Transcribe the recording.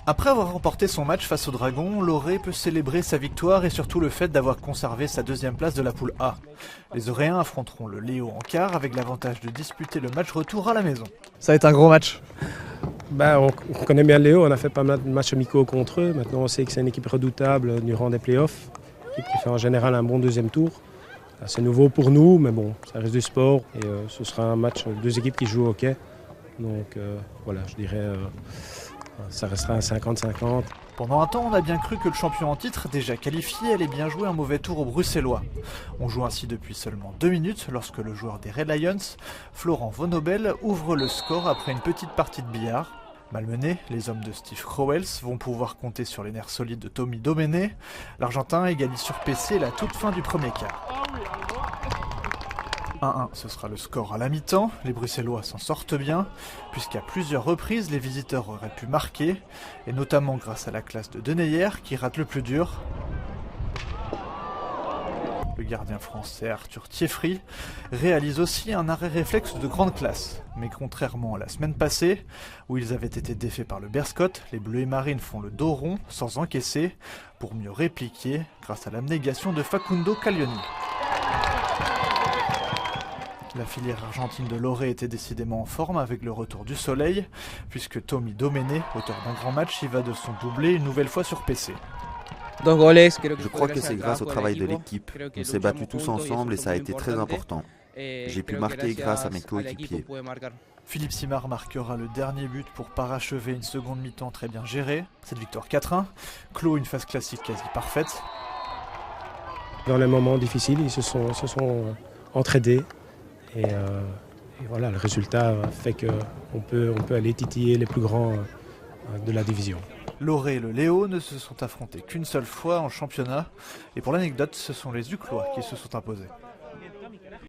Après avoir remporté son match face aux Dragons, Loré peut célébrer sa victoire et surtout le fait d'avoir conservé sa deuxième place de la poule A. Les Auréens affronteront le Léo en quart avec l'avantage de disputer le match retour à la maison. Ça va être un gros match. On connaît bien Léo, on a fait pas mal de matchs amicaux contre eux. Maintenant on sait que c'est une équipe redoutable durant des playoffs, une équipe qui fait en général un bon deuxième tour. C'est nouveau pour nous, mais bon, ça reste du sport et ce sera un match, deux équipes qui jouent au hockey. Donc voilà, je dirais ça restera un 50-50. Pendant un temps, on a bien cru que le champion en titre, déjà qualifié, allait bien jouer un mauvais tour aux Bruxellois. On joue ainsi depuis seulement 2 minutes lorsque le joueur des Red Lions, Florent Vonobel, ouvre le score après une petite partie de billard. Malmenés, les hommes de Steve Crowells vont pouvoir compter sur les nerfs solides de Tommy Domenech. L'Argentin égalise sur PC la toute fin du premier quart. 1-1, ce sera le score à la mi-temps. Les Bruxellois s'en sortent bien, puisqu'à plusieurs reprises, les visiteurs auraient pu marquer, et notamment grâce à la classe de Deneyer qui rate le plus dur. Le gardien français Arthur Thieffry réalise aussi un arrêt réflexe de grande classe. Mais contrairement à la semaine passée, où ils avaient été défaits par le Bearscott, les Bleus et Marines font le dos rond sans encaisser, pour mieux répliquer grâce à l'abnégation de Facundo Caglioni. La filière argentine de Loré était décidément en forme avec le retour du soleil, puisque Tommy Domenech, auteur d'un grand match, y va de son doublé une nouvelle fois sur PC. Je crois que c'est grâce au travail de l'équipe. On s'est battus tous ensemble et ça a été très important. J'ai pu marquer grâce à mes coéquipiers. Philippe Simard marquera le dernier but pour parachever une seconde mi-temps très bien gérée. Cette victoire 4-1 clôt une phase classique quasi parfaite. Dans les moments difficiles, ils se sont entraidés. Et voilà, le résultat fait qu'on peut aller titiller les plus grands de la division. Loré et le Léo ne se sont affrontés qu'une seule fois en championnat. Et pour l'anecdote, ce sont les Uclois qui se sont imposés.